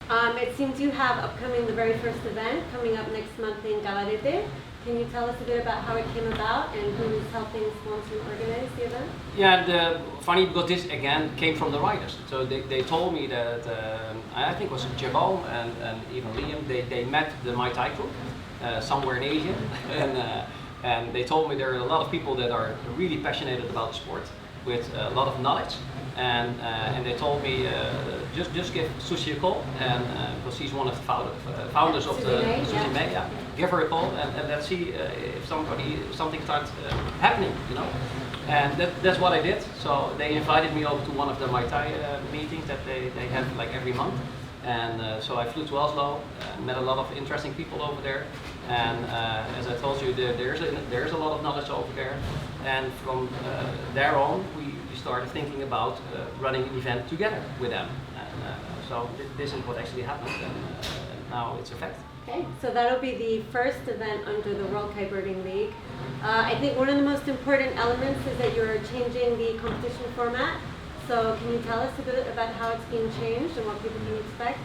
It seems you have upcoming the very first event coming up next month in Galiart. Can you tell us a bit about how it came about and who's helping sponsor and organize the event? Yeah, funny because this again came from the riders. So they told me that, I think it was Jerome and even Liam, they met the Muay Thai group somewhere in Asia. And they told me there are a lot of people that are really passionate about the sport with a lot of knowledge. And they told me just give Sushi a call, and because she's one of the founders of the Sushi May, yeah. Give her a call and let's see if something starts happening, you know. And that's what I did. So they invited me over to one of the Muay Thai meetings that they have like every month. And so I flew to Oslo, met a lot of interesting people over there. And as I told you, there's a lot of knowledge over there. And from there on, we started thinking about running an event together with them. And so this is what actually happened, and now it's a fact. Okay, so that'll be the first event under the World Kiteboarding League. I think one of the most important elements is that you're changing the competition format. So can you tell us a bit about how it's being changed and what people can expect?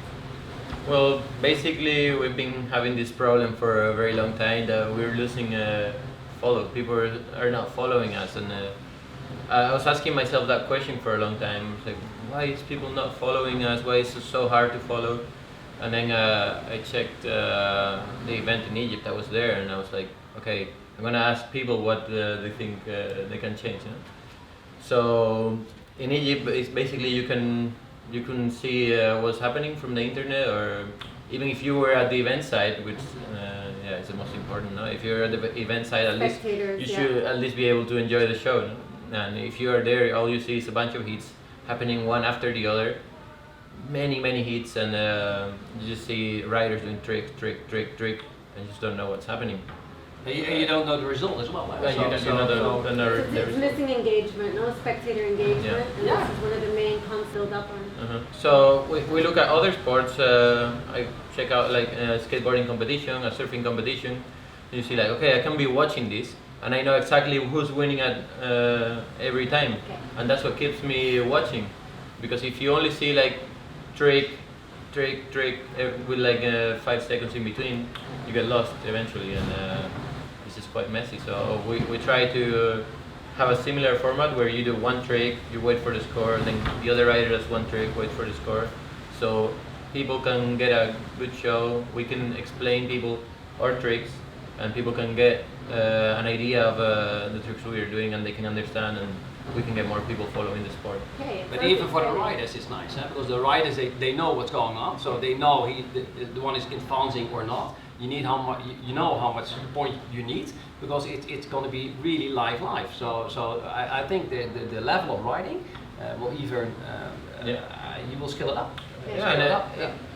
Well, basically we've been having this problem for a very long time that we're losing follow. People are not following us, and I was asking myself that question for a long time. It's like, why is people not following us? Why is it so hard to follow? And then I checked the event in Egypt that was there, and I was like, okay, I'm gonna ask people what they think they can change. You know? So in Egypt, it's basically you can see what's happening from the internet, or even if you were at the event site, which yeah, it's the most important. No? If you're at the event site, at least you should at least be able to enjoy the show. No? And if you are there, all you see is a bunch of heats happening one after the other, many heats, and you just see riders doing trick, and you just don't know what's happening. And you don't know the result as well. Right? It's missing engagement, no spectator engagement, and this is one of the main cons build up on. So we look at other sports. I check out like a skateboarding competition, a surfing competition. You see like, okay, I can be watching this, and I know exactly who's winning at every time, and that's what keeps me watching. Because if you only see like trick with like 5 seconds in between, you get lost eventually, and this is quite messy. So we try to have a similar format where you do one trick, you wait for the score, then the other rider does one trick, wait for the score, so people can get a good show. We can explain people our tricks, and people can get an idea of the tricks we are doing, and they can understand, and we can get more people following the sport. Okay, but even for the riders it's nice, because the riders they know what's going on, so they know the one is advancing or not. You need how much, you know how much point you need, because it's going to be really live. So I think the level of riding will even you will scale it up.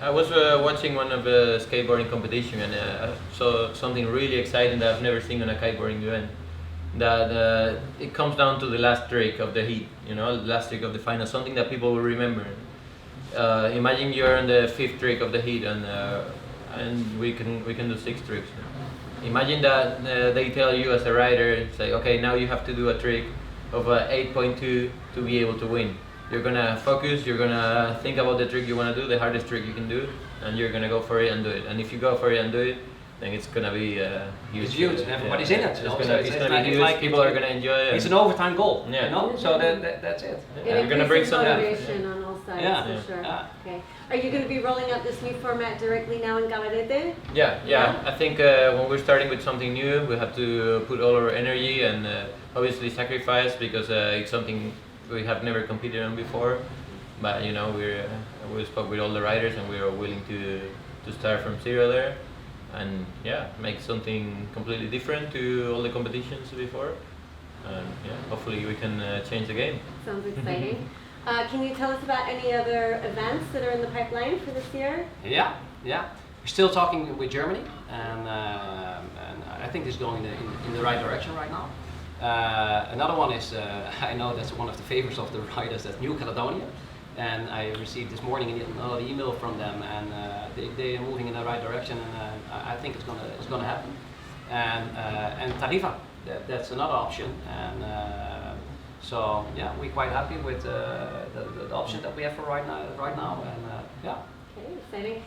I was watching one of the skateboarding competition, and I saw something really exciting that I've never seen on a kiteboarding event. That it comes down to the last trick of the heat, you know, the last trick of the final, something that people will remember. Imagine you're on the 5th trick of the heat, and we can do 6 tricks. Imagine that they tell you as a rider, say, okay, now you have to do a trick of 8.2 to be able to win. You're gonna focus, you're gonna think about the trick you wanna do, the hardest trick you can do, and you're gonna go for it and do it. And if you go for it and do it, then it's gonna be huge. It's huge, and everybody's in it. It's gonna be huge. Like people are gonna enjoy it. It's an overtime goal, you know. So that's it. You're gonna bring some motivation on all sides, for sure. Okay. Are you gonna be rolling out this new format directly now in Galiart? Yeah. I think when we're starting with something new, we have to put all our energy and obviously sacrifice, because it's something we have never competed on before. But you know, we spoke with all the riders, and we are willing to start from zero there. And make something completely different to all the competitions before, and hopefully we can change the game. Sounds exciting. Can you tell us about any other events that are in the pipeline for this year? Yeah. We're still talking with Germany, and I think it's going in the right direction right now. Another one is, I know that's one of the favorites of the riders, that's New Caledonia. And I received this morning another email from them, and they are moving in the right direction, and I think it's gonna happen. And Tarifa, that's another option, and so we're quite happy with the option that we have for right now, and Okay, exciting.